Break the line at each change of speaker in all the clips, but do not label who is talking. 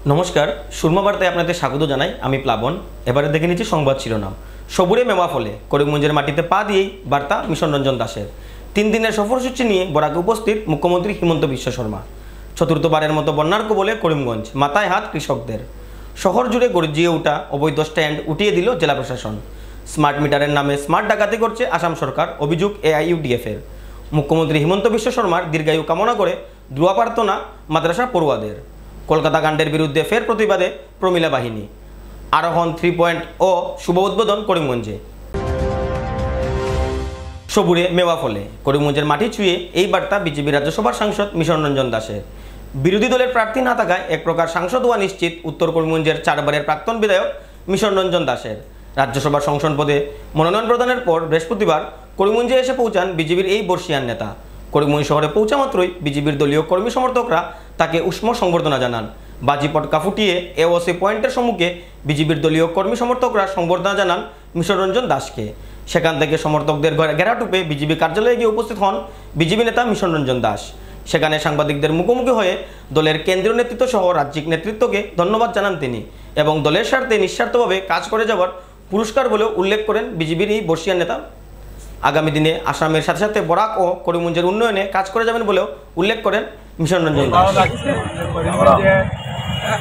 নমস্কার, সুরমা বার্তায় আপনাদের স্বাগত জানাই। আমি প্লাবন। এবারে দেখে নিচ্ছি সংবাদ শিরোনাম। সবুরে মেওয়া ফলে করিমগঞ্জের মাটিতে পা দিয়েই বার্তা মিশন রঞ্জন দাসের। 3 দিনের সফরসূচি নিয়ে বরাকে উপস্থিত মুখ্যমন্ত্রী হিমন্ত বিশ্ব শর্মা। চতুর্থবারের মতো বন্যার কবলে করিমগঞ্জ, মাথায় হাত কৃষকদের। শহর জুড়ে গর্জিয়ে ওঠা অবৈধ স্ট্যান্ড উঠিয়ে দিল জেলা প্রশাসন। স্মার্ট মিটারের নামে স্মার্ট ডাকাতি করছে আসাম সরকার, অভিযোগ AIUDF-এর। মুখ্যমন্ত্রী হিমন্ত বিশ্ব শর্মার দীর্ঘায়ু কামনা করে দোয়া প্রার্থনা মাদ্রাসা পড়ুয়াদের। কলকাতা কাণ্ডের বিরুদ্ধে ফের প্রতিবাদে প্রমিলা বাহিনী। আরোহণ 3.0 শুভ উদ্বোধন করিমগঞ্জে। সবুরে মেওয়া ফলে করিমগঞ্জের মাটি ছুঁয়ে এই বার্তা বিজেপি রাজ্যসভার সাংসদ মিশন রঞ্জন দাসের। বিরোধী দলের প্রার্থী না থাকায় এক প্রকার সাংসদ হওয়া নিশ্চিত উত্তর করিমগঞ্জের 4 বারের প্রাক্তন বিধায়ক মিশন রঞ্জন দাসের। রাজ্যসভার সংসদ পদে মনোনয়ন প্রদানের পর বৃহস্পতিবার করিমগঞ্জে এসে পৌঁছান বিজেপির এই বর্ষিয়ান নেতা। করিমগঞ্জ শহরে পৌঁছা মাত্রই বিজেপির দলীয় কর্মী সমর্থকরা তাকে উষ্ম সংবর্ধনা জানান। বাজি পটকা ফুটিয়ে AOC পয়েন্টের সম্মুখে বিজেপির দলীয় কর্মী সমর্থকরা সংবর্ধনা জানান মিশন রঞ্জন দাসকে। সেখান থেকে সমর্থকদের ঘেরাটুপে বিজেপি কার্যালয়ে গিয়ে উপস্থিত হন বিজেপি নেতা মিশন রঞ্জন দাস। সেখানে সাংবাদিকদের মুখোমুখি হয়ে দলের কেন্দ্রীয় নেতৃত্ব সহ রাজ্যিক নেতৃত্বকে ধন্যবাদ জানান তিনি এবং দলের স্বার্থে নিঃস্বার্থভাবে কাজ করে যাওয়ার পুরস্কার বলেও উল্লেখ করেন বিজেপির এই বর্ষিয়ান নেতা। আগামী দিনে আসামের সাথে সাথে বরাক ও করিমগঞ্জের উন্নয়নে কাজ করে যাবেন বলেও উল্লেখ করেন মিশন রঞ্জন দাস।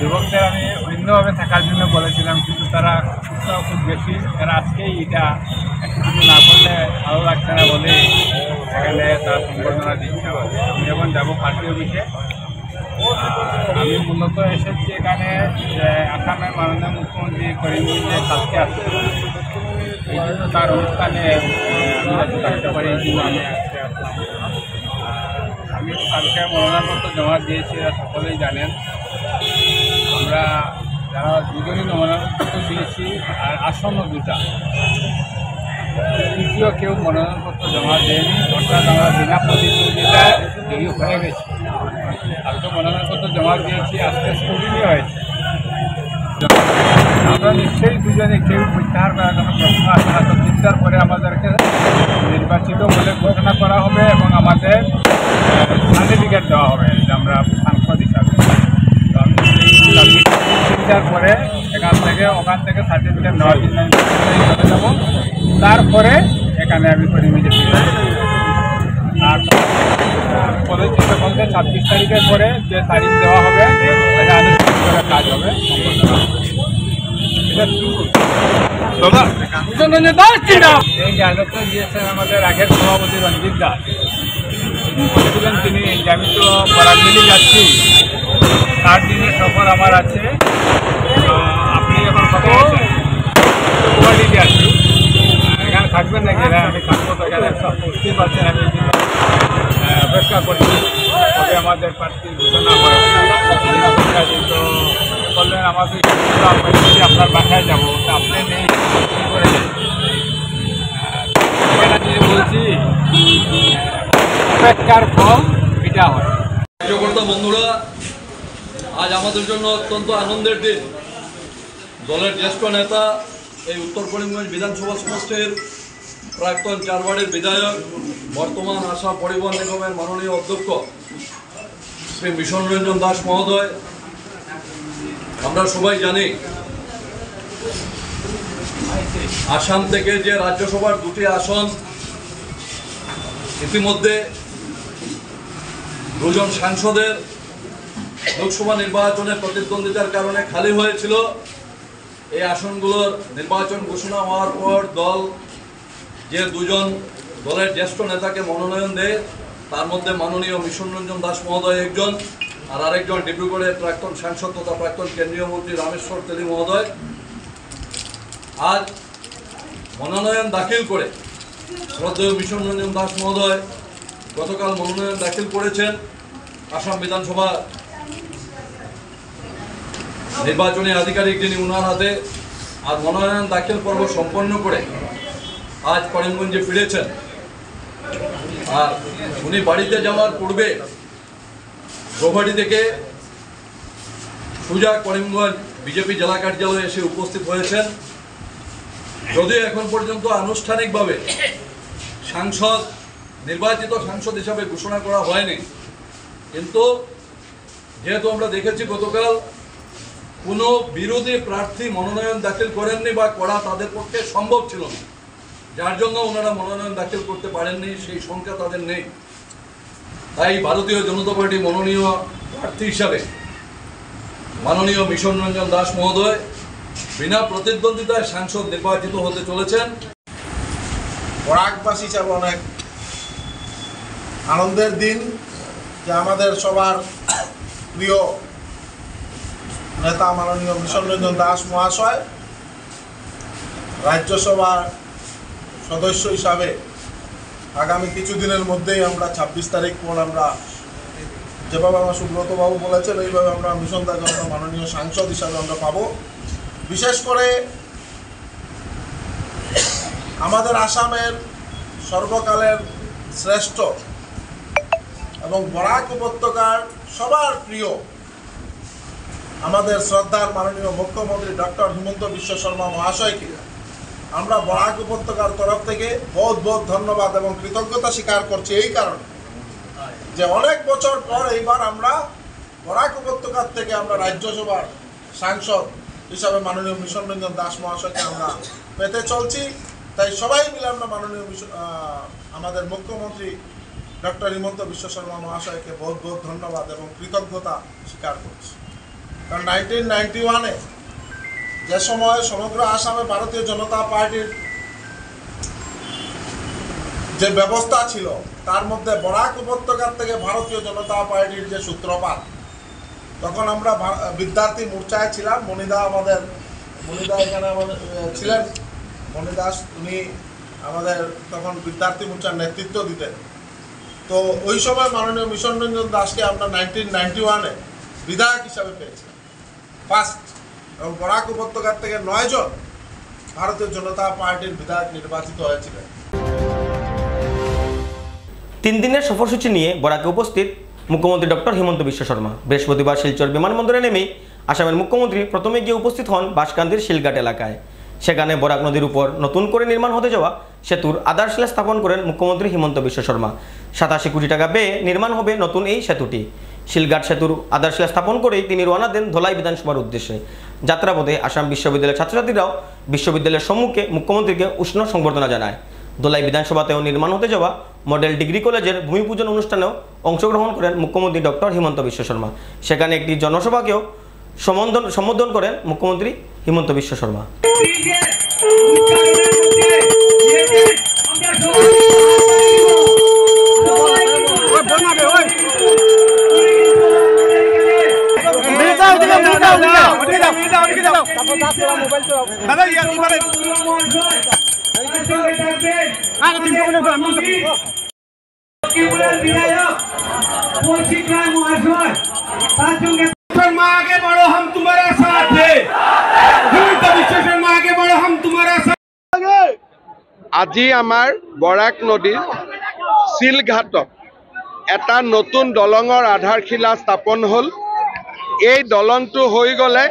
যুবকদের আমি ভিন্নভাবে থাকার জন্য বলেছিলাম, কিন্তু তারা খুব বেশি, তারা আজকেই এটা কিছু না করলে ভালো লাগছে না বলে এখানে তারা সম্বর্ধনা দিচ্ছে। আমি যখন যাবো পার্টি অফিসে, আমি মূলত এসেছি এখানে যে আসামের মাননীয় মুখ্যমন্ত্রী করিমগঞ্জে কালকে আসছে, এই জন্য তার অনুষ্ঠানে থাকতে পারি, এই জন্য আমি আসতে আসলাম। আমি কালকে মনোনয়নপত্র জমা দিয়েছি, এরা সকলেই জানেন। আমরা যারা দুজনই মনোনয়নপত্র দিয়েছি আর আসন্ন 2টা, তৃতীয় কেউ মনোনয়নপত্র জমা দেয়নি, অর্থাৎ আমরা বিনা প্রতিদ্বন্দ্বিতায় জয়ী হয়ে গেছি। কালকে মনোনয়নপত্র জমা দিয়েছি, আজকে স্কুটিনি হয়েছে। আমরা নিশ্চয়ই দুজনে কেউ প্রত্যাহার করার কোনো প্রশ্ন আসে না। তো 3টার পরে আমাদেরকে নির্বাচিত বলে ঘোষণা করা হবে এবং আমাদের সার্টিফিকেট দেওয়া হবে যে আমরা সাংসদ হিসাবে। তো আমি 3টার পরে ওখান থেকে সার্টিফিকেট নেওয়ার জন্য আমি চলে যাবো। তারপরে এখানে আমি করিমগঞ্জে ফিরে আসবো। আর বলেছি বলতে 26 তারিখের পরে যে তারিখ দেওয়া হবে এটা আনুষ্ঠানিক কাজ হবে। এই জায়গাটা দিয়েছেন আমাদের আগের সভাপতি রঞ্জিত দাস। বলেছিলেন তিনি যে আমি তো বরাকমিলি যাচ্ছি, 4 দিনের সফর আমার আছে, আপনি এখন কথা বলছেন গুয়াহাটিতে আছি, এখানে থাকবেন নাকি? আমি থাকবো, তো এখানে সব বুঝতেই পারছেন। আমি অপেক্ষা করছি তবে আমাদের প্রার্থী ঘোষণা হয়। তো বললেন আমাকে আপনার বাসায় যাবো, তা আপনি নেই করে বলছি অপেক্ষার ফল এটা হয়।
বন্ধুরা, আজ আমাদের জন্য অত্যন্ত আনন্দের দিন। দলের জ্যেষ্ঠ নেতা, এই উত্তর করিমগঞ্জ বিধানসভা সমষ্টির প্রাক্তন 4 বারের বিধায়ক, বর্তমান আসাম পরিবহন নিগমের মাননীয় অধ্যক্ষ শ্রী মিশন রঞ্জন দাস মহোদয়। আমরা সবাই জানি আসাম থেকে যে রাজ্যসভার 2টি আসন ইতিমধ্যে 2 জন সাংসদের লোকসভা নির্বাচনে প্রতিদ্বন্দ্বিতার কারণে খালি হয়েছিল। এই আসনগুলোর নির্বাচন ঘোষণা হওয়ার পর দল যে 2 জন দলের জ্যেষ্ঠ নেতাকে মনোনয়ন দেয়, তার মধ্যে মাননীয় মিশন রঞ্জন দাস মহোদয় একজন, আর আরেকজন ডিব্রুগড়ের প্রাক্তন সাংসদ তথা প্রাক্তন কেন্দ্রীয় মন্ত্রী রামেশ্বর তেলী মহোদয়। আজ মনোনয়ন দাখিল করে শ্রদ্ধেয় মিশন রঞ্জন দাস মহোদয় গতকাল মনোনয়ন দাখিল করেছেন আসাম বিধানসভা নির্বাচনী আধিকারিক যিনি উনার হাতে। আর মনোনয়ন দাখিল পর্ব সম্পন্ন করে আজ করিমগঞ্জে ফিরেছেন। আর উনি বাড়িতে যাওয়ার পূর্বে গৌহাটি থেকে সোজা করিমগঞ্জ বিজেপি জেলা কার্যালয়ে এসে উপস্থিত হয়েছেন। যদিও এখন পর্যন্ত আনুষ্ঠানিকভাবে সাংসদ, নির্বাচিত সাংসদ হিসাবে ঘোষণা করা হয়নি, কিন্তু যেহেতু আমরা দেখেছি গতকাল কোনো বিরোধী প্রার্থী মনোনয়ন দাখিল করেননি বা করা তাদের পক্ষে সম্ভব ছিল না, যার জন্য ওনারা মনোনয়ন দাখিল করতে পারেননি, সেই সংখ্যা তাদের নেই। তাই ভারতীয় জনতা পার্টি মনোনীয় প্রার্থী হিসাবে মাননীয় মিশন রঞ্জন দাস মহোদয় বিনা প্রতিদ্বন্দ্বিতায় সাংসদ নির্বাচিত হতে চলেছেন।
বরাকবাসী হিসাবে অনেক আনন্দের দিন যে আমাদের সবার প্রিয় নেতা মাননীয় মিশন রঞ্জন দাস মহাশয় রাজ্যসভার সদস্য হিসাবে আগামী কিছুদিনের মধ্যেই আমরা 26 তারিখ পর আমরা যেভাবে আমার সুব্রতবাবু বলেছেন এইভাবে আমরা মিশন দাস মাননীয় সাংসদ হিসাবে আমরা পাবো। বিশেষ করে আমাদের আসামের সর্বকালের শ্রেষ্ঠ এবং বরাক উপত্যকার সবার প্রিয় আমাদের শ্রদ্ধার মাননীয় মুখ্যমন্ত্রী ডক্টর হিমন্ত বিশ্ব শর্মা মহাশয়কে আমরা বরাক উপত্যকার তরফ থেকে বহুত বহুত ধন্যবাদ এবং কৃতজ্ঞতা স্বীকার করছি। এই কারণে যে অনেক বছর পর এইবার আমরা বরাক উপত্যকার থেকে আমরা রাজ্যসভার সাংসদ হিসাবে মাননীয় মিশন রঞ্জন দাস মহাশয়কে আমরা পেতে চলছি। তাই সবাই মিলে আমরা মাননীয় আমাদের মুখ্যমন্ত্রী ডক্টর হিমন্ত বিশ্ব শর্মা মহাশয়কে বহুত বহুত ধন্যবাদ এবং কৃতজ্ঞতা স্বীকার করছি। কারণ 1991-এ যে সময় সমগ্র আসামে ভারতীয় জনতা পার্টির যে ব্যবস্থা ছিল তার মধ্যে বরাক উপত্যকার থেকে ভারতীয় জনতা পার্টির যে সূত্রপাত, তখন আমরা বিদ্যার্থী মোর্চায় ছিলাম। মণিদা এখানে আমাদের ছিলেন, মণিদাস, উনি আমাদের তখন বিদ্যার্থী মোর্চার নেতৃত্ব দিতেন। তো ওই সময় মাননীয় মিশন রঞ্জন দাসকে আমরা 1991-এ বিধায়ক হিসাবে পেয়েছিলাম ফার্স্ট, এবং বরাক উপত্যকার থেকে 9 জন ভারতীয় জনতা পার্টির বিধায়ক নির্বাচিত হয়েছিলেন।
3 দিনের সফরসূচি নিয়ে বরাকে উপস্থিত মুখ্যমন্ত্রী ডক্টর হিমন্ত বিশ্ব শর্মা বৃহস্পতিবার শিলচর বিমানবন্দরে নেমেই আসামের মুখ্যমন্ত্রী প্রথমে গিয়ে উপস্থিত হন বাঁশকান্দির শিলঘাট এলাকায়। সেখানে বরাক নদীর উপর নতুন করে নির্মাণ হতে যাওয়া সেতুর আধারশিলা স্থাপন করেন মুখ্যমন্ত্রী হিমন্ত বিশ্ব শর্মা। 87 কোটি টাকা ব্যয়ে নির্মাণ হবে নতুন এই সেতুটি। শিলঘাট সেতুর আধারশিলা স্থাপন করেই তিনি রওনা দেন ধলাই বিধানসভার উদ্দেশ্যে। যাত্রাপথে আসাম বিশ্ববিদ্যালয়ের ছাত্রছাত্রীরাও বিশ্ববিদ্যালয়ের সম্মুখে মুখ্যমন্ত্রীকে উষ্ণ সংবর্ধনা জানায়। ধলাই বিধানসভাতেও নির্মাণ হতে যাওয়া মডেল ডিগ্রি কলেজের ভূমি পূজন অনুষ্ঠানেও অংশগ্রহণ করেন মুখ্যমন্ত্রী ডক্টর হিমন্ত বিশ্ব শর্মা। সেখানে একটি জনসভাকেও সম্বোধন করেন মুখ্যমন্ত্রী হিমন্ত বিশ্ব শর্মা।
आगे बढ़ो, हम तुम्हारा साथ है। हिमंत विश्व शर्मा आगे बढ़ो, हम तुम्हारा साथ।
আজি আমাৰ বৰাক নদীৰ শিলঘাটত এটা নতুন দলঙৰ আধাৰশিলা স্থাপন হ'ল। এই দলংটো হৈ গ'লে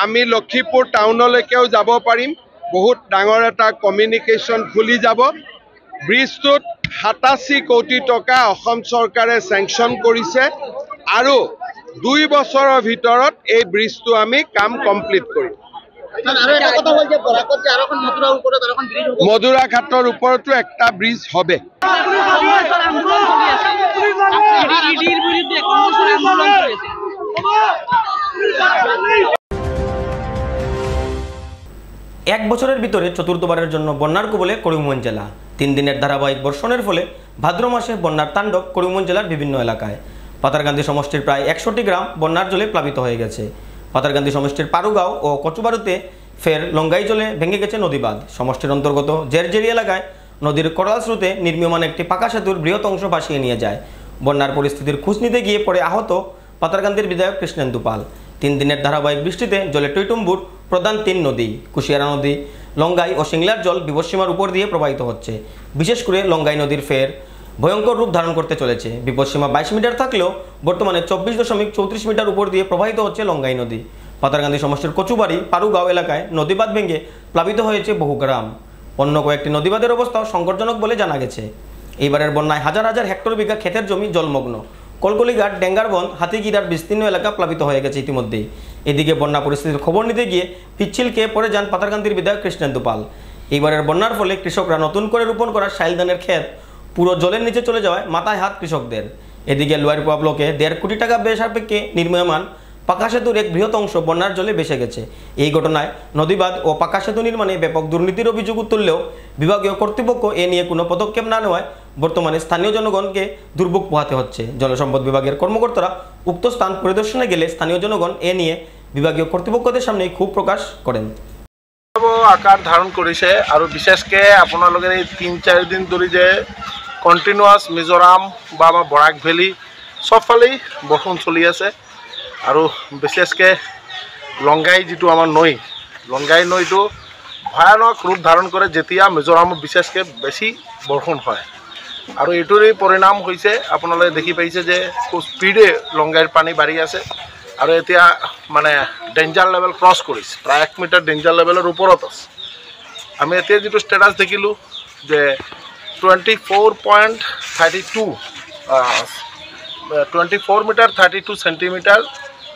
আমি লক্ষীপুৰ টাউনলৈকেও যাব পাৰিম। বহুত ডাঙৰ এটা কমিউনিকেশ্যন খুলি যাব। ব্ৰিজটোত 87 কোটি টকা অসম চৰকাৰে চেংচন কৰিছে আৰু 2 বছৰৰ ভিতৰত এই ব্ৰিজটো আমি কাম কমপ্লিট কৰিম। মধুৰা ঘাটৰ ওপৰতো একটা ব্ৰিজ হবে।
এক বছরের ভিতরে চতুর্থবারের জন্য বন্যার কবলে করিমগঞ্জ জেলা। 3 দিনের ধারাবাহিক বর্ষণের ফলে ভাদ্র মাসে বন্যার তাণ্ডব করিমগঞ্জ জেলার বিভিন্ন এলাকায়। পাতারকান্দি সমষ্টির প্রায় 100টি গ্রাম বন্যার জলে প্লাবিত হয়ে গেছে। পাতারকান্দি সমষ্টির পারুগাঁও ও কচুবারুতে ফের লঙ্গাই জলে ভেঙে গেছে নদীবাঁধ। সমষ্টির অন্তর্গত জেরজেরি এলাকায় নদীর করাল স্রোতে নির্মীয়মান একটি পাকা সেতুর বৃহৎ অংশ ভাসিয়ে নিয়ে যায়। বন্যার পরিস্থিতির খোঁজ নিতে গিয়ে পড়ে আহত পাতারকান্দির বিধায়ক কৃষ্ণেন্দু পাল। 3 দিনের ধারাবাহিক বৃষ্টিতে জলে টৈটুম্বুর প্রধান 3 নদী কুশিয়ারা নদী, লঙ্গাই ও সিংলার জল বিপদসীমার উপর দিয়ে প্রবাহিত হচ্ছে। বিশেষ করে লঙ্গাই নদীর ফের ভয়ঙ্কর রূপ ধারণ করতে চলেছে। বিপদসীমা 22 মিটার থাকলেও বর্তমানে 24.34 মিটার উপর দিয়ে প্রবাহিত হচ্ছে লঙ্গাই নদী। পাতারকান্দি সমষ্টির কচুবাড়ি পারুগাঁও এলাকায় নদীবাঁধ ভেঙে প্লাবিত হয়েছে বহু গ্রাম। অন্য কয়েকটি নদীবাঁধের অবস্থা সংকটজনক বলে জানা গেছে। এইবারের বন্যায় হাজার হাজার হেক্টর বিঘা ক্ষেতের জমি জলমগ্ন। কলকলিঘাট, ডেঙ্গারবন, হাতিগিরার বিস্তীর্ণ এলাকা প্লাবিত হয়ে গেছে ইতিমধ্যেই। এদিকে বন্যা পরিস্থিতির খবর নিতে গিয়ে পিচ্ছিল খেয়ে পড়ে যান পাতারকান্দির বিধায়ক কৃষ্ণেন্দু পাল। এইবারের বন্যার ফলে কৃষকরা নতুন করে রোপণ করা শাইল ধানের ক্ষেত পুরো জলের নিচে চলে যাওয়ায় মাথায় হাত কৃষকদের। এদিকে লোয়ারপোয়া ব্লকে 1.5 কোটি টাকা ব্যয় সাপেক্ষে নির্মাণ পাকা সেতুর এক বৃহৎ অংশ বন্যার জলে ভেসে গেছে। এই ঘটনায় নদীবাঁধ ও পাকা সেতু নির্মাণে ব্যাপক দুর্নীতির অভিযোগ তুললেও বিভাগীয় কর্তৃপক্ষ এ নিয়ে কোনো পদক্ষেপ না নেওয়ায় বর্তমানে স্থানীয় জনগণকে দুর্ভোগ পোহাতে হচ্ছে। জলসম্পদ বিভাগের কর্মকর্তারা উক্ত স্থান পরিদর্শনে গেলে স্থানীয় জনগণ এ নিয়ে বিভাগীয় কর্তৃপক্ষদের সামনে ক্ষোভ প্রকাশ করেন।
আকার ধারণ কৰিছে আৰু বিশেষকে আপোনালোকে এই 3-4 দিন ধৰি যে কণ্টিনিউৱাছ মিজোৰাম বা আমাৰ বৰাক ভেলী সবফালেই বৰষুণ চলি আছে আৰু বিশেষকে লংগাই যিটো আমাৰ নৈ, লংগাই নৈটো ভয়ানক ৰূপ ধাৰণ কৰে যেতিয়া মিজোৰামত বিশেষকে বেছি বৰষুণ হয়। আৰু এইটোৰে পৰিণাম হৈছে আপোনালোকে দেখি পাইছে যে খুব স্পীডে লংগাইৰ পানী বাঢ়ি আছে আৰু এতিয়া মানে ডেঞ্জাৰ লেভেল ক্ৰছ কৰিছে, প্ৰায় 1 মিটাৰ ডেঞ্জাৰ লেভেলৰ ওপৰত আছে। আমি এতিয়া যিটো ষ্টেটাছ দেখিলোঁ যে 24 মিটাৰ 32 সেণ্টিমিটাৰ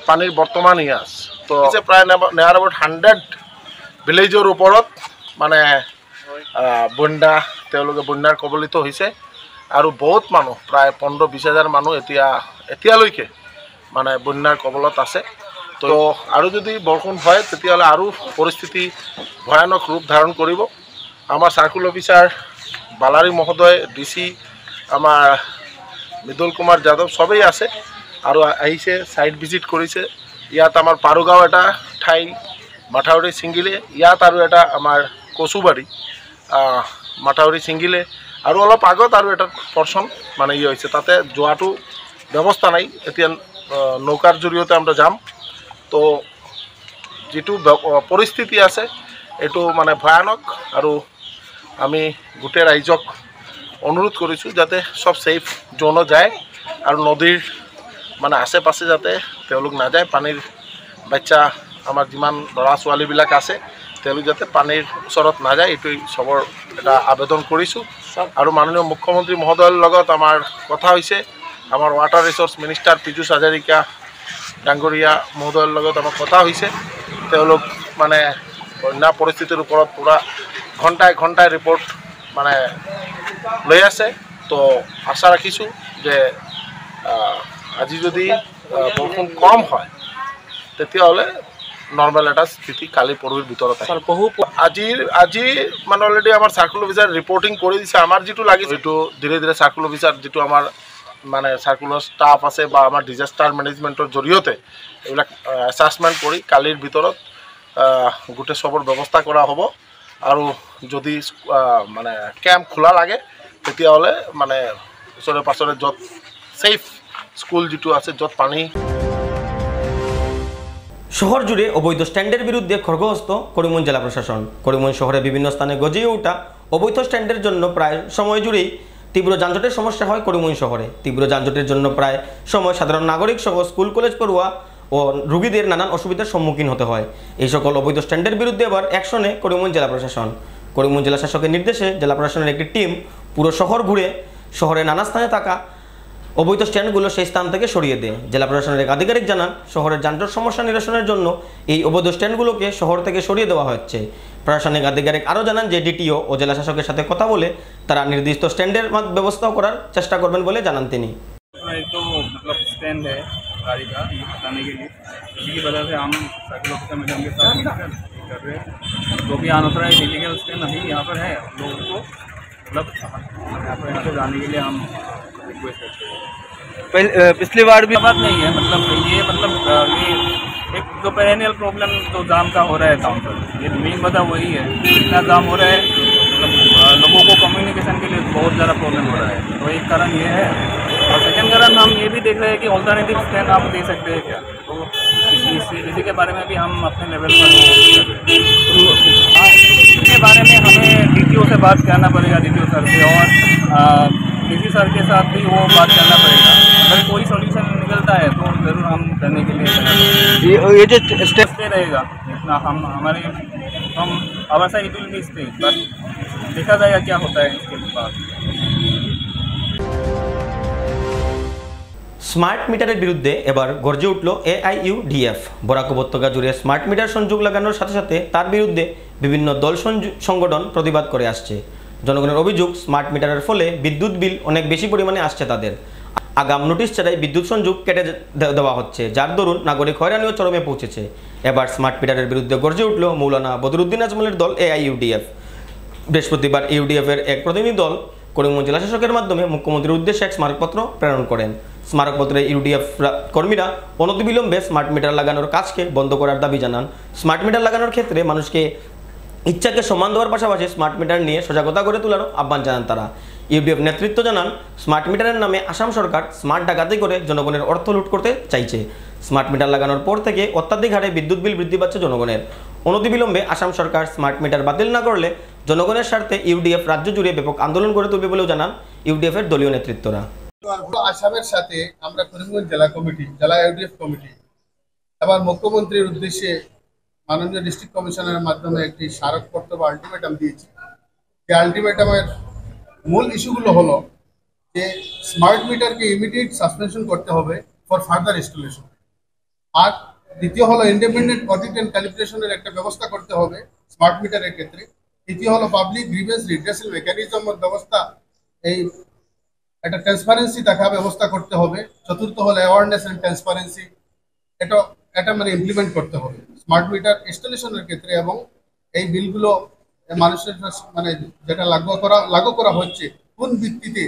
পানীৰ বৰ্তমান ইয়াছ। তো প্ৰায় নিয়াৰ এবাউট 100 ভিলেজৰ ওপৰত মানে বন্যা, তেওঁলোকে বন্যাৰ কবলিত হৈছে আৰু বহুত মানুহ প্ৰায় 15-20 হাজাৰ মানুহ এতিয়ালৈকে মানে বন্যাৰ কবলত আছে। তো আৰু যদি বৰষুণ হয় তেতিয়াহ'লে আৰু পৰিস্থিতি ভয়ানক ৰূপ ধাৰণ কৰিব। আমাৰ চাৰ্কুল অফিচাৰ বালাৰী মহোদয়, DC আমাৰ মৃদুল কুমাৰ যাদৱ সবেই আছে আৰু আহিছে, সাইট ভিজিট কৰিছে। ইয়াত আমাৰ পাৰুগাঁও এটা ঠাই, মাথাউৰি ছিঙিলে, ইয়াত আৰু এটা আমাৰ কচুবাৰী মাথাউৰি ছিঙিলে আৰু অলপ আগত আৰু এটা পৰ্চন মানে হৈছে, তাতে যোৱাটো ব্যৱস্থা নাই। এতিয়া নৌকাৰ জৰিয়তে আমরা যাম। তো যেটো পরিস্থিতি আছে এটো মানে ভয়ানক আৰু আমি গোটেই ৰাইজক অনুৰোধ কৰিছোঁ যাতে সব সেফ জোন যায় আৰু নদীৰ মানে আশে পাশে যাতে তেওঁলোক না যায়। পানীৰ বাচ্চা আমাৰ যিমান ল'ৰা ছোৱালীবিলাক আছে তেওঁলোক যাতে পানীৰ ওচৰত না যায়, এইটো সবৰ এটা আবেদন কৰিছোঁ। আৰু মাননীয় মুখ্যমন্ত্ৰী মহোদয়ৰ লগত আমাৰ কথা হৈছে, আমাৰ ওয়াটাৰ ৰিসোর্স মিনিষ্টাৰ পীযুষ হাজাৰিকা ডাঙৰীয়া মহোদয়ৰ লগত আমাৰ কথা হৈছে। তেওঁলোক মানে বন্যা পৰিস্থিতিৰ ওপৰত পুৰা ঘণ্টাই ঘণ্টাই ৰিপৰ্ট মানে লৈ আছে। তো আশা ৰাখিছোঁ যে আজি যদি বৰষুণ কম হয় তেতিয়াহ'লে নৰ্মেল এটা স্থিতি কালি পৰহিৰ ভিতৰত আজি মানে অলৰেডি আমাৰ চাৰ্কুল অফিচাৰ ৰিপৰ্টিং কৰি দিছে। আমাৰ যিটো লাগিছে এইটো ধীৰে ধীৰে চাৰ্কুল অফিচাৰ যিটো আমাৰ মানে চাৰ্কুলৰ ষ্টাফ আছে বা আমাৰ ডিজাষ্টাৰ মেনেজমেণ্টৰ জৰিয়তে এইবিলাক এছাছমেণ্ট কৰি কালিৰ ভিতৰত গোটেই সবৰ ব্যৱস্থা কৰা হ'ব। আৰু যদি মানে কেম্প খোলা লাগে তেতিয়াহ'লে মানে ওচৰে পাছৰে য'ত সেফ স্কুল যিটো আছে য'ত পানী।
শহর জুড়ে অবৈধ স্ট্যান্ডের বিরুদ্ধে খড়গহস্ত করিমগঞ্জ জেলা প্রশাসন। করিমগঞ্জ শহরে বিভিন্ন স্থানে গজিয়ে ওঠা অবৈধ স্ট্যান্ডের জন্য প্রায় সময় জুড়েই তীব্র যানজটের সমস্যা হয় করিমগঞ্জ শহরে। তীব্র যানজটের জন্য প্রায় সময় সাধারণ নাগরিক সহ স্কুল কলেজ পড়ুয়া ও রোগীদের নানান অসুবিধার সম্মুখীন হতে হয়। এই সকল অবৈধ স্ট্যান্ডের বিরুদ্ধে এবার অ্যাকশনে করিমগঞ্জ জেলা প্রশাসন। করিমগঞ্জ জেলা শাসকের নির্দেশে জেলা প্রশাসনের একটি টিম পুরো শহর ঘুরে শহরে নানা স্থানে থাকা অবৈধ স্ট্যান্ডগুলো সেই স্থান থেকে সরিয়ে দেয়। জেলা প্রশাসনের এক আধিকারিক জানান, শহরের যানজট সমস্যা নিরসনের জন্য এই অবৈধ স্ট্যান্ডগুলোকে শহর থেকে সরিয়ে দেওয়া হচ্ছে। প্রশাসনিক আধিকারিক আরও জানান যে ডিটিও ও জেলা শাসকের সাথে কথা বলে তারা নির্দিষ্ট স্ট্যান্ডের ব্যবস্থা করার চেষ্টা করবেন বলে জানান তিনি।
तो मतलब स्टैंड है गाड़ी का हटाने के लिए, इसी की वजह से हम सर्कल ऑफिसर मैडम के साथ कर रहे हैं। जो भी अनऑथराइज्ड इलीगल स्टैंड अभी यहाँ पर है, लोगों को मतलब यहाँ से जाने के लिए हम रिक्वेस्ट करते हैं। पिछली बार भी बात नहीं है, मतलब ये एक जो पेरेनियल प्रॉब्लम जो जाम का हो रहा है टाउन पर, ये मेन वजह वही है। इतना जाम हो रहा है, मतलब लोगों को कम्युनिकेशन के लिए बहुत ज़्यादा प्रॉब्लम हो रहा है, तो एक कारण ये है। और सेकेंड कारण हम ये भी देख रहे हैं कि ऑल्टरनेटिव स्टैंड आप दे सकते हैं क्या, तो इसी के बारे में भी हम अपने लेवल पर इसके बारे में हमें DTO से बात करना पड़ेगा, DTO सर से, और DC सर के साथ भी वो बात करना पड़ेगा। अगर कोई सोल्यूशन निकलता है तो ज़रूर हम करने के लिए ये जो स्टेप रहेगा इतना हम हमारे side it will be stay, but देखा जाएगा क्या होता है इसके बाद।
স্মার্ট মিটারের বিরুদ্ধে এবার গর্জে উঠল AIUDF। বরাক উপত্যকা জুড়ে স্মার্ট মিটার সংযোগ লাগানোর সাথে সাথে তার বিরুদ্ধে বিভিন্ন দল সংগঠন প্রতিবাদ করে আসছে। জনগণের অভিযোগ, স্মার্ট মিটারের ফলে বিদ্যুৎ বিল অনেক বেশি পরিমাণে আসছে তাদের। আগাম নোটিশ ছাড়াই বিদ্যুৎ সংযোগ কেটে দেওয়া হচ্ছে, যার দরুন নাগরিক হয়রানিও চরমে পৌঁছেছে। এবার স্মার্ট মিটারের বিরুদ্ধে গর্জে উঠল মৌলানা বদরুদ্দিন আজমলের দল AIUDF। বৃহস্পতিবার ইউডিএফের এক প্রতিনিধি দল করিমগঞ্জ জেলা শাসকের মাধ্যমে মুখ্যমন্ত্রীর উদ্দেশ্যে এক স্মারকপত্র প্রেরণ করেন। স্মারকপত্রে ইউডিএফ কর্মীরা অনতিবিলম্বে স্মার্ট মিটার লাগানোর কাজকে বন্ধ করার দাবি জানান। স্মার্ট মিটার লাগানোর ক্ষেত্রে মানুষকে ইচ্ছাকে সম্মান দেওয়ার পাশাপাশি স্মার্ট মিটার নিয়ে সজাগতা গড়ে তোলারও আহ্বান জানান তারা। ইউডিএফ নেতৃত্ব জানান, স্মার্ট মিটারের নামে আসাম সরকার স্মার্ট ডাকাতি করে জনগণের অর্থ লুট করতে চাইছে। স্মার্ট মিটার লাগানোর পর থেকে অত্যাধিক হারে বিদ্যুৎ বিল বৃদ্ধি পাচ্ছে জনগণের। অনতিবিলম্বে আসাম সরকার স্মার্ট মিটার বাতিল না করলে জনগণের স্বার্থে ইউডিএফ রাজ্য জুড়ে ব্যাপক আন্দোলন গড়ে তুলবে বলেও জানান ইউডিএফের দলীয় নেতৃত্বরা।
আসামের সাথে আমরা করিমগঞ্জ জেলা কমিটি, জেলা ইউডিএফ কমিটি এবার মুখ্যমন্ত্রীর উদ্দেশ্যে মাননীয় ডিস্ট্রিক্ট কমিশনারের মাধ্যমে একটি স্মারকপত্র বা আলটিমেটাম দিয়েছি। যে আলটিমেটামের মূল ইস্যুগুলো হলো যে স্মার্ট মিটারকে ইমিডিয়েট সাসপেনশন করতে হবে ফর ফার্দার ইনস্টলেশন, আর দ্বিতীয় হলো ইন্ডিপেন্ডেন্ট অডিট অ্যান্ড ক্যালিব্রেশনের একটা ব্যবস্থা করতে হবে স্মার্ট মিটারের ক্ষেত্রে। তৃতীয় হলো পাবলিক গ্রিভেন্স রিড্রেসাল মেকানিজমের ব্যবস্থা, এই একটা ট্রান্সপারেন্সি দেখা ব্যবস্থা করতে হবে। চতুর্থ হলো অ্যাওয়ারনেস অ্যান্ড ট্রান্সপারেন্সি, এটা মানে ইমপ্লিমেন্ট করতে হবে স্মার্ট মিটার ইনস্টলেশনের ক্ষেত্রে। এবং এই বিলগুলো মানুষের মানে যেটা লাগু করা হচ্ছে কোন ভিত্তিতে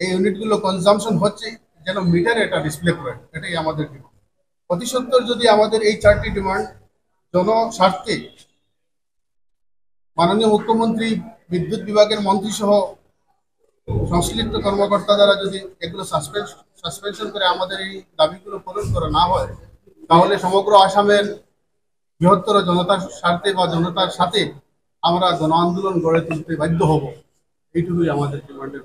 এই ইউনিটগুলো কনজামশন হচ্ছে যেন মিটারে এটা ডিসপ্লে করে, এটাই আমাদের ডিমান্ড। অতি সত্বর যদি আমাদের এই 4টি ডিমান্ড জনস্বার্থে মাননীয় মুখ্যমন্ত্রী, বিদ্যুৎ বিভাগের মন্ত্রী সহ সংশ্লিষ্ট কর্মকর্তা দ্বারা যদি এগুলো সাসপেনশন করে আমাদের এই দাবিগুলো পূরণ করা না হয়, তাহলে সমগ্র আসামের বৃহত্তর জনতার স্বার্থে বা জনতার সাথে আমরা গণ আন্দোলন গড়ে তুলতে বাধ্য হব। এইটুকুই আমাদের ডিমান্ডের।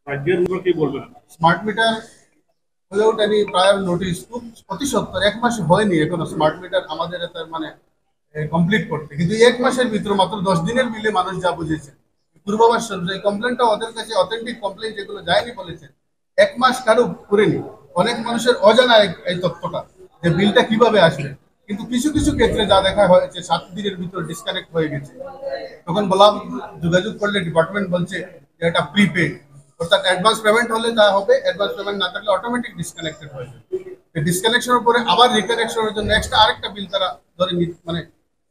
রাজ্যের উপর কি বলবেন?
Smart meter without any prior notice, খুব অতি সত্তর 1 মাস হয়নি এখনো স্মার্ট মিটার আমাদের তার মানে কমপ্লিট করতে, কিন্তু 1 মাসের ভিতরে মাত্র 10 দিনের বিলে মানুষ যা বুঝেছে পূর্বাভাস এই কমপ্লেনটা ওদের কাছে অথেন্টিক কমপ্লেন যেগুলো যায়নি বলেছেন 1 মাস কারো করেনি। অনেক মানুষের অজানা এই তথ্যটা যে বিলটা কিভাবে আসবে, কিন্তু কিছু কিছু ক্ষেত্রে যা দেখা হয়েছে 7 দিনের ভিতর ডিসকানেক্ট হয়ে গেছে। তখন বললাম, যোগাযোগ করলে ডিপার্টমেন্ট বলছে যে এটা প্রিপেড, অর্থাৎ অ্যাডভান্স পেমেন্ট হলে তা হবে, অ্যাডভান্স পেমেন্ট না থাকলে অটোমেটিক ডিসকানেক্টেড হয়ে যাবে। ডিসকানেকশনের পরে আবার রিকানেকশনের জন্য এক্সট্রা আরেকটা বিল তারা ধরে মানে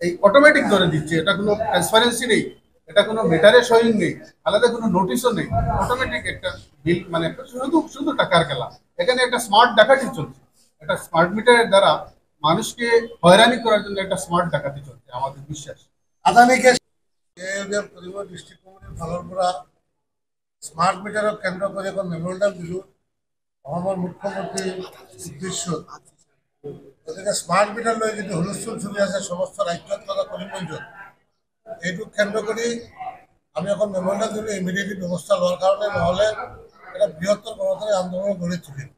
এই অটোমেটিক ধরে দিচ্ছে। এটা কোনো ট্রান্সপারেন্সি নেই, এটা কোনো মিটারে শোয়িং নেই, আলাদা কোনো নোটিশও নেই, অটোমেটিক একটা বিল, মানে শুধু টাকার খেলা। এখানে একটা স্মার্ট ডাকাতি চলছে, একটা স্মার্ট মিটারের দ্বারা মানুষকে হয়রানি করার জন্য একটা স্মার্ট ডাকাতি চলছে আমাদের বিশ্বাস।
আদানিকে করিমগঞ্জ ডিস্ট্রিক্ট কমিটির ফালৰ পৰা স্মার্ট মিটারক কেন্দ্র করে এখন মেমোরেন্ডাম দিলোঁ অসমৰ মুখ্যমন্ত্ৰীৰ উদ্দেশ্যত। গতিকে স্মার্ট মিটার লৈ যিটো হুলস্থুল চলি আছে সমস্ত ৰাজ্যত তথা করিমগঞ্জত, এইটোক কেন্দ্র কৰি আমি এখন মেমোরেন্ডাম দিলোঁ ইমিডিয়েটলি ব্যৱস্থা লোৱাৰ কাৰণে, নহ'লে এটা বৃহত্তৰ গণতান্ত্ৰিক আন্দোলন গঢ়ি তুলিম।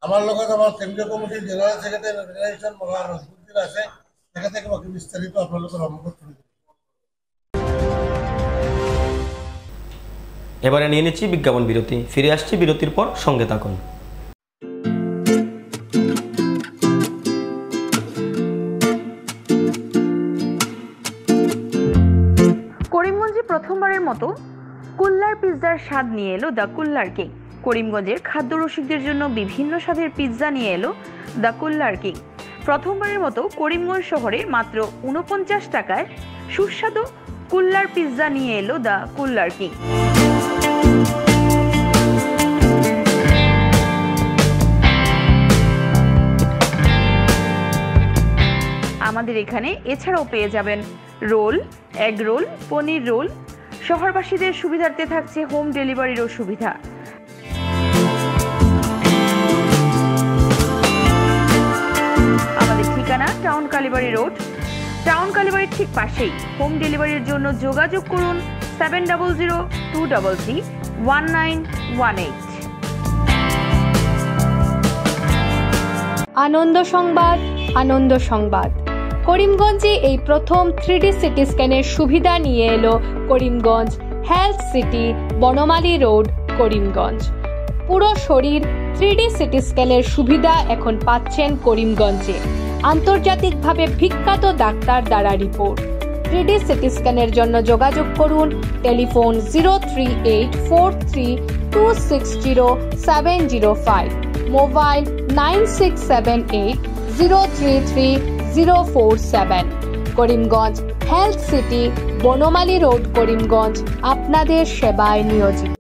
আমার লগত আমার কেন্দ্রীয় কমিটির জেনারেল সেক্রেটারি ফেডারেশন মৌলানা নজরুদ্দিন আছে, সেখান থেকে বাকি বিস্তারিত আপনাদের অবগত করে দেব।
এবারে নিয়ে নিচ্ছি বিজ্ঞাপন বিরতি, ফিরে আসছি বিরতির পর, সঙ্গে থাকুন।
করিমগঞ্জে প্রথমবারের মতো কুল্লার পিৎজার স্বাদ নিয়ে এলো দ্য কুল্লার কিং। করিমগঞ্জের খাদ্য রসিকদের জন্য বিভিন্ন স্বাদের পিৎজা নিয়ে এলো দ্য কুল্লার কিং। প্রথমবারের মতো করিমগঞ্জ শহরে মাত্র 49 টাকায় সুস্বাদু কুল্লার পিৎজা নিয়ে এলো দ্য কুল্লার কিং। আমাদের এখানে এছাড়াও পেয়ে যাবেন রোল, এগ রোল, পনির রোল। শহরবাসীদের সুবিধার্থে থাকছে হোম ডেলিভারিরও সুবিধা। আমাদের ঠিকানা টাউন কালীবাড়ি রোড, টাউন কালীবাড়ির ঠিক পাশেই। হোম ডেলিভারির জন্য যোগাযোগ করুন 7002331918।
আনন্দ সংবাদ, আনন্দ সংবাদ। করিমগঞ্জে এই প্রথম 3D সিটি স্ক্যানের সুবিধা নিয়ে এলো Karimganj health city, Banamali road, Karimganj. পুরো শরীর 3D সিটি স্ক্যানের সুবিধা এখন পাচ্ছেন করিমগঞ্জে। আন্তর্জাতিকভাবে বিখ্যাত ডাক্তার দ্বারা রিপোর্ট। 3D সিটি স্ক্যানের জন্য যোগাযোগ করুন telephone 03843260705, mobile 9678033047। Karimganj health city, Banamali road, Karimganj আপনাদের সেবায় নিয়োজিত।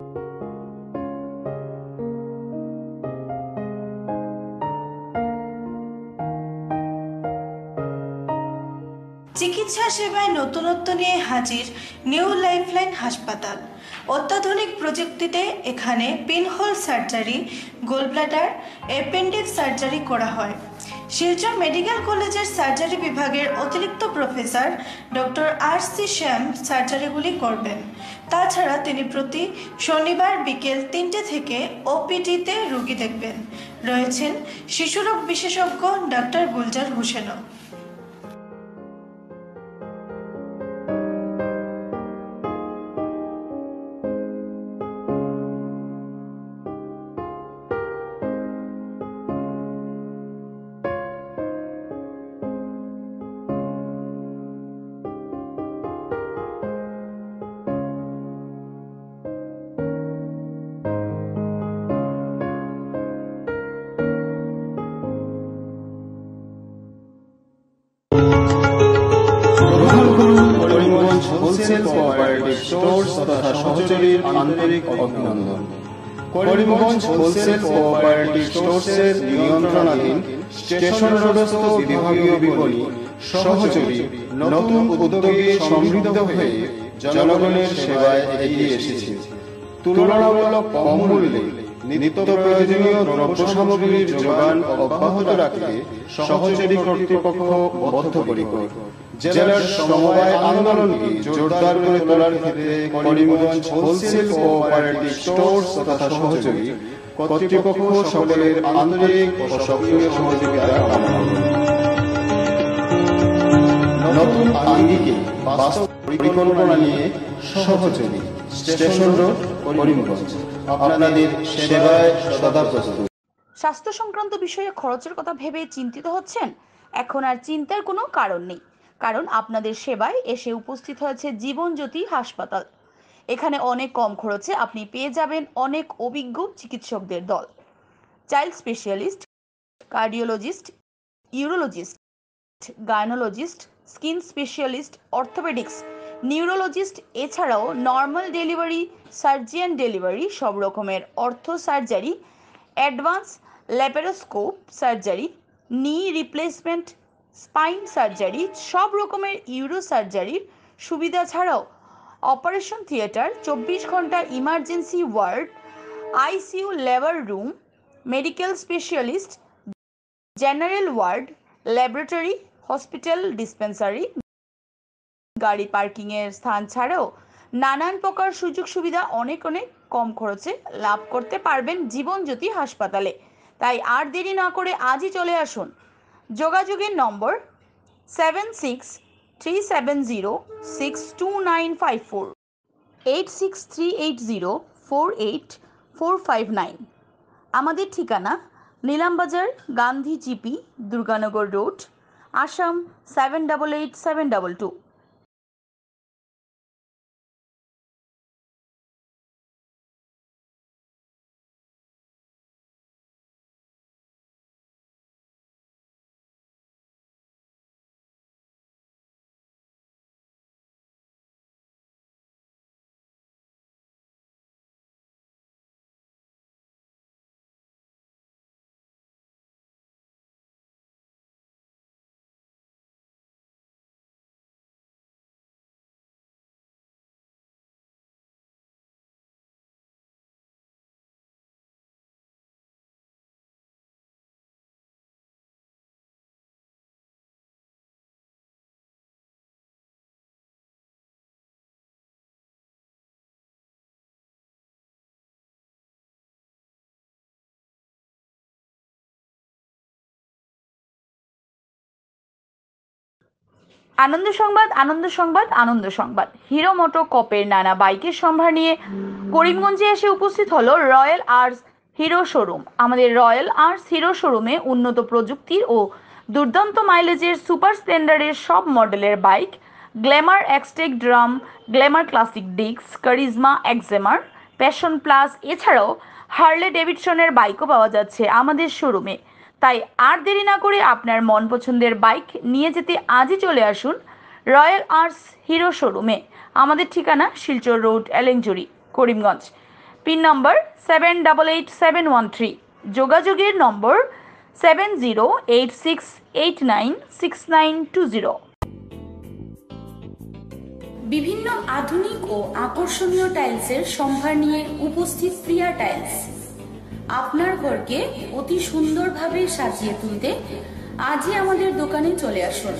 চিকিৎসা সেবায় নতুনত্ব নিয়ে হাজির নিউ লাইফলাইন হাসপাতাল। অত্যাধুনিক প্রযুক্তিতে এখানে pinhole surgery, gallbladder, appendix surgery করা হয়। শিলচর মেডিকেল কলেজের সার্জারি বিভাগের অতিরিক্ত প্রফেসর ডক্টর RC শ্যাম সার্জারিগুলি করবেন। তাছাড়া তিনি প্রতি শনিবার বিকেল 3টে থেকে OPD-তে রোগী দেখবেন। রয়েছেন শিশুরোগ বিশেষজ্ঞ ডাক্তার গুলজার হোসেনও।
হোলসেল কোঅপারেটিভ স্টোর্স তথা সহযোগীর আন্তরিক অভিনন্দন। করিমগঞ্জ হোলসেল কোঅপারেটিভ স্টোর্সের নিয়ন্ত্রণাধীন স্টেশন রোডস্থ বিভাগীয় বিপণী সহযোগী নতুন উদ্যোগে সমৃদ্ধ হয়ে জনগণের সেবায় এগিয়ে এসেছে। তুলনামূলক কম মূল্যে নিত্য প্রয়োজনীয় দ্রব্য সামগ্রীর যোগান অব্যাহত রাখতে সহযোগী কর্তৃপক্ষ বদ্ধপরিকর। জেলার সমবায় আন্দোলনকে জোরদার করে তোলার ক্ষেত্রে করিমগঞ্জ হোলসেল কোঅপারেটিভ স্টোর্স তথা সহযোগী কর্তৃপক্ষ সকলের আন্তরিক ও সক্রিয় সহযোগিতা কামনা করে। নতুন আঙ্গিকে বাস্তব পরিকল্পনা নিয়ে সহযোগী স্টেশন রোড, করিমগঞ্জ আপনাদের সেবায় সদা প্রস্তুত।
স্বাস্থ্য সংক্রান্ত বিষয়ে খরচের কথা ভেবে চিন্তিত হচ্ছেন? এখন আর চিন্তার কোনো কারণ নেই, কারণ আপনাদের সেবায় এসে উপস্থিত হয়েছে জীবনজ্যোতি হাসপাতাল। এখানে অনেক কম খরচে আপনি পেয়ে যাবেন অনেক অভিজ্ঞ চিকিৎসকদের দল। Child specialist, cardiologist, urologist, gynaecologist, skin specialist, orthopaedics, neurologist, এছাড়াও নর্মাল ডেলিভারি, সার্জিয়ান ডেলিভারি, সব রকমের ortho surgery, advance laparoscope surgery, knee replacement, spine surgery, সব রকমের ইউরো সার্জারির সুবিধা ছাড়াও অপারেশন থিয়েটার, 24 ঘন্টা emergency ward, ICU labour room, medical specialist, general ward, laboratory, hospital dispensary, গাড়ি পার্কিংয়ের স্থান ছাড়াও নানান প্রকার সুযোগ সুবিধা অনেক কম খরচে লাভ করতে পারবেন জীবনজ্যোতি হাসপাতালে। তাই আর দেরি না করে আজই চলে আসুন। যোগাযোগের নম্বর 7637062954, 8638048459। আমাদের ঠিকানা নীলামবাজার, গান্ধী জিপি, দুর্গানগর রোড, আসাম 788722। আনন্দ সংবাদ, আনন্দ সংবাদ, আনন্দ সংবাদ। হিরো মোটো কপের নানা বাইকের সম্ভার নিয়ে করিমগঞ্জে এসে উপস্থিত হলো রয়্যাল আর্টস হিরো শোরুম। আমাদের রয়্যাল আর্টস হিরো শোরুমে উন্নত প্রযুক্তির ও দুর্দান্ত মাইলেজের সুপার স্প্লেন্ডারের সব মডেলের bike, Glamour Xtec drum, Glamour Classic disc, Karizma XMR, Passion Plus, এছাড়াও হার্লে ডেভিডসনের বাইকও পাওয়া যাচ্ছে আমাদের শোরুমে। তাই আর দেরি না করে আপনার মন পছন্দের বাইক নিয়ে যেতে আজই চলে আসুন রয়্যাল আর্টস হিরো শোরুমে। আমাদের ঠিকানা শিলচর রোড, এলেংজুরি, করিমগঞ্জ। পিন নম্বর 788713। যোগাযোগের নম্বর 7086896920।
বিভিন্ন আধুনিক ও আকর্ষণীয় টাইলসের সম্ভার নিয়ে উপস্থিত প্রিয়া টাইলস। আপনার ঘরকে অতি সুন্দরভাবে সাজিয়ে তুলতে আজই আমাদের দোকানে চলে আসুন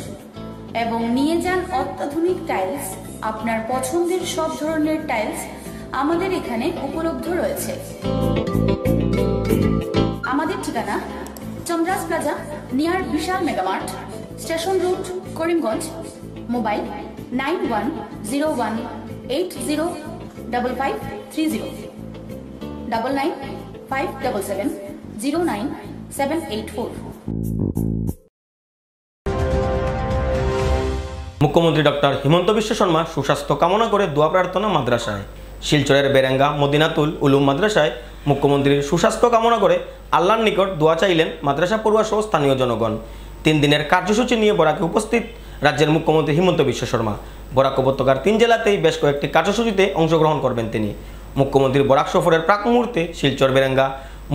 এবং নিয়ে যান অত্যাধুনিক টাইলস। আপনার পছন্দের সব ধরনের টাইলস আমাদের এখানে উপলব্ধ রয়েছে। আমাদের ঠিকানা Chandras plaza, near Vishal Mega Mart, station road, Karimganj. Mobile 9101805530, 9957709784।
মুখ্যমন্ত্রী ডক্টর হিমন্ত বিশ্ব শর্মা সুস্বাস্থ্য কামনা করে দোয়া প্রার্থনা মাদ্রাসায়। শিলচরের বেরেঙ্গা মদিনাতুল উলুম মাদ্রাসায় মুখ্যমন্ত্রীর সুস্বাস্থ্য কামনা করে আল্লাহর নিকট দোয়া চাইলেন মাদ্রাসা পড়ুয়া সহ স্থানীয় জনগণ। 3 দিনের কার্যসূচি নিয়ে বরাকে উপস্থিত রাজ্যের মুখ্যমন্ত্রী হিমন্ত বিশ্ব শর্মা। বরাক উপত্যকার 3 জেলাতেই বেশ কয়েকটি কার্যসূচিতে অংশগ্রহণ করবেন তিনি। মুখ্যমন্ত্রীর বরাক সফরের প্রাক মুহূর্তে শিলচর বেরেঙ্গা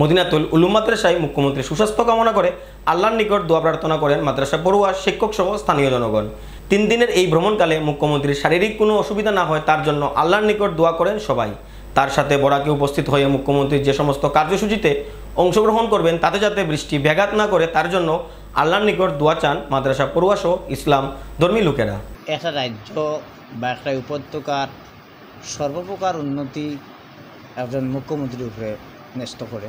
মদিনাতুল উলুম মাদ্রাসায় মুখ্যমন্ত্রী সুস্বাস্থ্য কামনা করে আল্লাহর নিকট দোয়া প্রার্থনা করেন মাদ্রাসা পড়ুয়া, শিক্ষক সহ স্থানীয় জনগণ। 3 দিনের এই ভ্রমণকালে মুখ্যমন্ত্রীর শারীরিক কোনো অসুবিধা না হয় তার জন্য আল্লাহর নিকট দোয়া করেন সবাই। তার সাথে বরাকে উপস্থিত হয়ে মুখ্যমন্ত্রী যে সমস্ত কার্যসূচিতে অংশগ্রহণ করবেন তাতে যাতে বৃষ্টি ব্যাঘাত না করে তার জন্য আল্লাহর নিকট দোয়া চান মাদ্রাসা পড়ুয়া সহ ইসলাম ধর্মী লোকেরা।
একটা রাজ্য বা একটা উপত্যকার সর্বপ্রকার উন্নতি একজন মুখ্যমন্ত্রীর উপরে ন্যস্ত করে।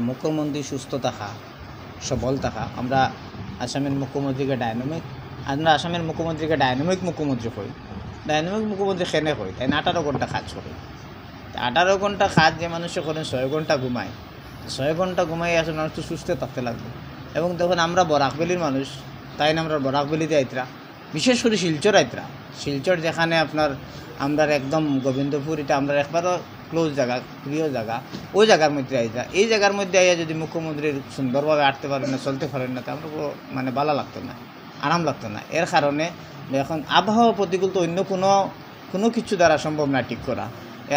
মুখ্যমন্ত্রী সুস্থ থাকা, সবল থাকা। আমরা আসামের মুখ্যমন্ত্রীকে ডাইনামিক মুখ্যমন্ত্রী কই। ডাইনামিক মুখ্যমন্ত্রী কেনে কই? তাই 18 ঘন্টা কাজ করে। 18 ঘন্টা কাজ যে মানুষে করেন 6 ঘন্টা ঘুমায়। 6 ঘন্টা ঘুমাই আসলে মানুষ তো সুস্থ থাকতে লাগবে। এবং তখন আমরা বরাকবেলির মানুষ, তাই না আমরা বরাকবেলিতে আইতরা, বিশেষ করে শিলচর আইতরা। শিলচর যেখানে আপনার আমরা একদম গোবিন্দপুর, এটা আমরা একবারও ক্লোজ জায়গা, প্রিয় জায়গা, ওই জায়গার মধ্যে আইতা। এই জায়গার মধ্যে আইয়া যদি মুখ্যমন্ত্রীর সুন্দরভাবে আটতে পারেন না, চলতে পারেন না, তা আমরা মানে ভালো লাগতো না, আরাম লাগতো না। এর কারণে এখন আবহাওয়া প্রতিকূল তো অন্য কোনো কিছু দ্বারা সম্ভব না ঠিক করা।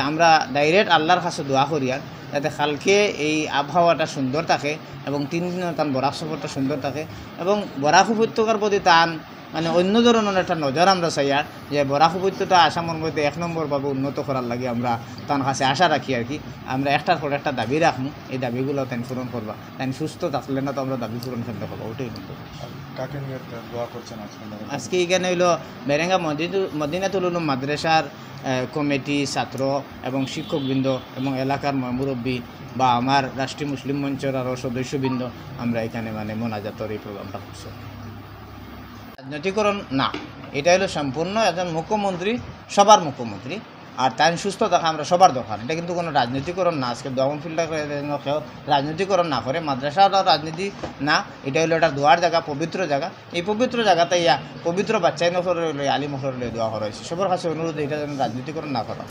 আমরা ডাইরেক্ট আল্লাহর কাছে দোয়া করি আর যাতে কালকে এই আবহাওয়াটা সুন্দর থাকে এবং 3 দিনের তান বরাক সফরটা সুন্দর থাকে এবং বরাক উপত্যকার প্রতি তান মানে অন্য ধরনের একটা নজর আমরা চাই আর যে বরাক উপত্যকা আসামের মধ্যে 1 নম্বরভাবে উন্নত করার লাগে আমরা তার কাছে আশা রাখি আর কি। আমরা একটার পর একটা দাবি রাখবো, এই দাবিগুলো তাই পূরণ করবা। তাই সুস্থ থাকলে না তো আমরা দাবি পূরণ করতে পারবো, ওটাই কিন্তু।
কাকে নিয়ে দোয়া করছেন
আজকে এখানে হইলো বেরেঙ্গা মদিনাতুল উলুম মাদ্রাসার কমিটি, ছাত্র এবং শিক্ষকবৃন্দ এবং এলাকার মুরব্বী বা আমার রাষ্ট্রীয় মুসলিম মঞ্চের আরও সদস্যবৃন্দ আমরা এখানে মানে মোনাজাতের এই প্রোগ্রামটা করছি। রাজনৈতিকরণ না, এটা হলো সম্পূর্ণ একজন মুখ্যমন্ত্রী, সবার মুখ্যমন্ত্রী, আর তাই সুস্থ থাকা আমরা সবার দরকার। এটা কিন্তু কোনো রাজনীতিকরণ না। আজকে দমন ফিল্ডটা কেউ রাজনীতিকরণ না করে, মাদ্রাসাটাও রাজনীতি না, এটা হলো একটা দোয়ার জায়গা, পবিত্র জায়গা। এই পবিত্র জায়গাতে ইয়া পবিত্র বাচ্চাই নফরে আলী মফরে দোয়া করা হয়েছে। সবার কাছে অনুরোধ এটা যেন রাজনীতিকরণ না করা।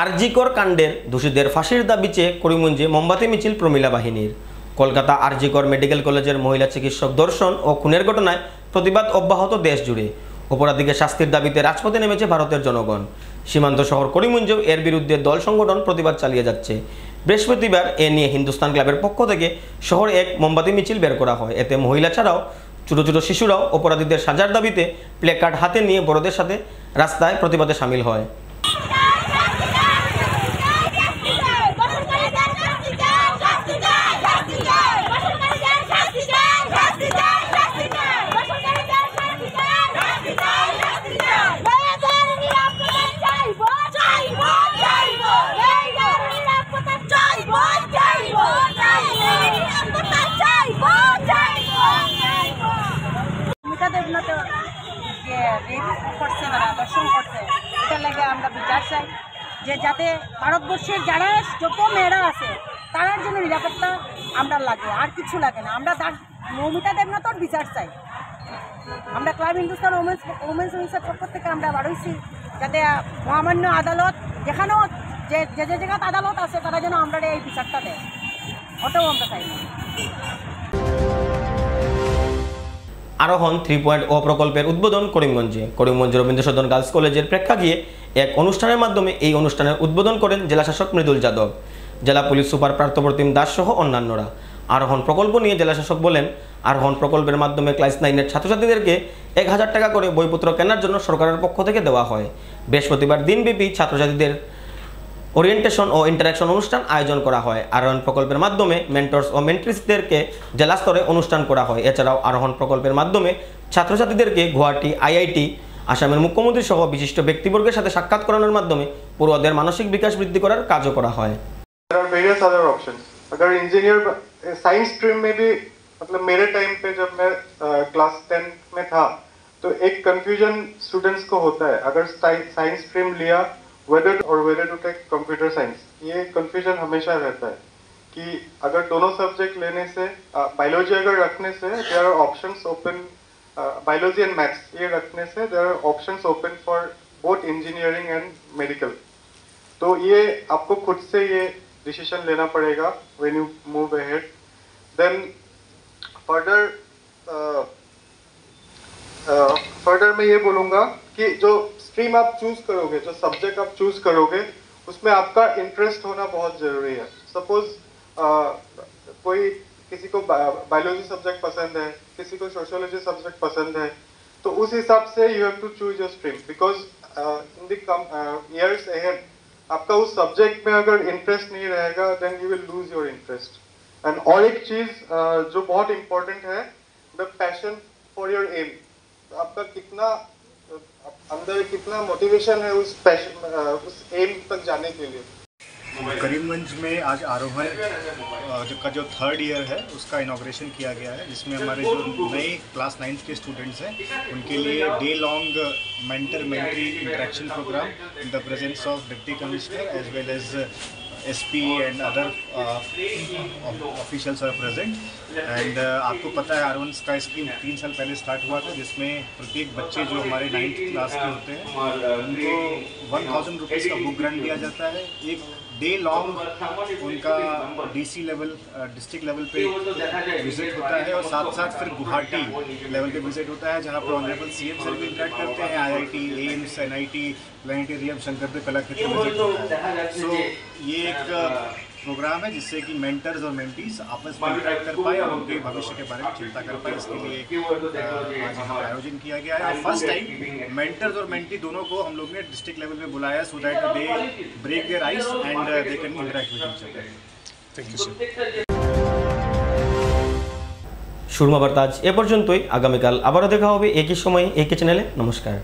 আরজিকর কাণ্ডের দোষীদের ফাঁসির দাবি চেয়ে করিমগঞ্জে মোমবাতি মিছিল প্রমিলা বাহিনীর। কলকাতা আরজিকর মেডিকেল কলেজের মহিলা চিকিৎসক ধর্ষণ ও খুনের ঘটনায় প্রতিবাদ অব্যাহত দেশ জুড়ে। অপরাধীকে শাস্তির দাবিতে রাজপথে নেমেছে ভারতের জনগণ। সীমান্ত শহর করিমগঞ্জেও এর বিরুদ্ধে দল সংগঠন প্রতিবাদ চালিয়ে যাচ্ছে। বৃহস্পতিবার এ নিয়ে হিন্দুস্তান ক্লাবের পক্ষ থেকে শহরে এক মোমবাতি মিছিল বের করা হয়। এতে মহিলা ছাড়াও ছোট ছোট শিশুরাও অপরাধীদের সাজার দাবিতে প্লেকার্ড হাতে নিয়ে বড়দের সাথে রাস্তায় প্রতিবাদে সামিল হয়।
যে যাতে ভারতবর্ষের যারা যত মেয়েরা আছে তারার জন্য নিরাপত্তা আমরা লাগে, আর কিছু লাগে না। আমরা মৌমিতা দেবনাথর বিচার চাই। আমরা ক্লাব হিন্দুস্তান ওমেন্স উইংসের পক্ষ থেকে আমরা বাড়াইছি যাতে মহামান্য আদালত যেখানেও যে জায়গাতে আদালত আছে তারা যেন আমরা এই বিচারটা দেয়, ওটাও আমরা চাই না।
আরোহণ 3.0 প্রকল্পের উদ্বোধন করিমগঞ্জ রবীন্দ্র সদন গার্লস কলেজের প্রেক্ষাগৃহে এক অনুষ্ঠানের মাধ্যমে এই অনুষ্ঠানের উদ্বোধন করেন জেলা শাসক মৃদুল যাদব, জেলা পুলিশ সুপার পার্থপ্রতিম দাস সহ অন্যান্যরা। আরোহণ প্রকল্প নিয়ে জেলা শাসক বলেন, আরোহণ প্রকল্পের মাধ্যমে ক্লাস 9-এর ছাত্রছাত্রীদেরকে 1000 টাকা করে বইপত্র কেনার জন্য সরকারের পক্ষ থেকে দেওয়া হয়। বৃহস্পতিবার দিনব্যাপী ছাত্রছাত্রীদের ওরিয়েন্টেশন ও ইন্টারাকশন অনুষ্ঠান আয়োজন করা হয়। আরোহণ প্রকল্পের মাধ্যমে মেন্টরস ও মেন্ট্রিসদেরকে জেলা স্তরে অনুষ্ঠান করা হয়। এছাড়াও আরোহণ প্রকল্পের মাধ্যমে ছাত্রছাত্রীদেরকে গুয়াহাটি, IIT, আসামের মুখ্যমন্ত্রী সহ বিশিষ্ট ব্যক্তিবর্গের সাথে সাক্ষাৎ করানোর মাধ্যমে পড়ুয়াদের মানসিক বিকাশ বৃদ্ধি করার কাজও করা হয়।
There are various other options. अगर इंजीनियर साइंस स्ट्रीम में भी मतलब मेरे टाइम पे जब मैं क्लास 10 में था तो एक कंफ्यूजन स्टूडेंट्स को होता है अगर साइंस स्ट्रीम लिया whether to take computer science, ये कंफ्यूजन हमेशा रहता है कि अगर दोनों सब्जेक्ट लेने से बायोलॉजी अगर रखने से there are options open, biology and maths ये रखने से there are options open for both engineering and medical. तो ये आपको खुद से ये डिसीजन लेना पड़ेगा when you move ahead. Then further मैं ये बोलूँगा कि जो स्ट्रीम आप चूज करोगे, जो सब्जेक्ट आप चूज करोगे, उसमें आपका इंटरेस्ट होना बहुत ज़रूरी है। सपोज कोई किसी को बायोलॉजी सब्जेक्ट पसंद है, किसी को सोशियोलॉजी सब्जेक्ट पसंद है, तो उस हिसाब से you have to choose your stream because in the years ahead आपका उस सब्जेक्ट में अगर इंटरेस्ट नहीं रहेगा then you will lose your interest. And और एक चीज़ जो बहुत इम्पोर्टेंट है, the passion for your aim, आपका कितना अंदर कितना मोटिवेशन है उस पैशन उस एम तक जाने के लिए।
करीमगंज में आज आरोहण का जो 3rd ईयर है उसका इनॉग्रेशन किया गया है, जिसमें हमारे जो नए क्लास 9th के स्टूडेंट्स हैं उनके लिए day long mentor mentee interaction programme in the presence of deputy commissioner as well as SP and other officials are present। And आपको पता है आरोहण का स्कीम 3 साल पहले स्टार्ट हुआ था, जिसमें प्रत्येक बच्चे जो हमारे 9th क्लास के होते हैं उनको 1000 रुपीज़ का बुक ग्रांट दिया जाता है। एक डे लॉन्ग उनका DC लेवल डिस्ट्रिक्ट लेवल पे विजिट होता है और साथ साथ फिर गुवाहाटी लेवल पे विजिट होता है, जहाँ पर ऑनरेबल CM सर भी इंटरेक्ट करते हैं, IIT, AIIMS, NIT, planetarium, Shankardev Kalakshetra visit होता है। सो ये एक प्रोग्राम है जिससे कि मेंटर्स और मेंटीज आपस में इंटरेक्ट कर पाए और उनके भविष्य के बारे में चिंता कर पाए। इसके लिए आज यहाँ आयोजन किया गया है और फर्स्ट टाइम मेंटर्स और मेंटी दोनों को हम लोग ने डिस्ट्रिक्ट लेवल पे बुलाया so that they break their ice and they can interact with each other. Thank you sir.
Surma Barta আজ এ পর্যন্তই। আগামীকাল আবারও দেখা হবে একই সময়ে একই চ্যানেলে। নমস্কার।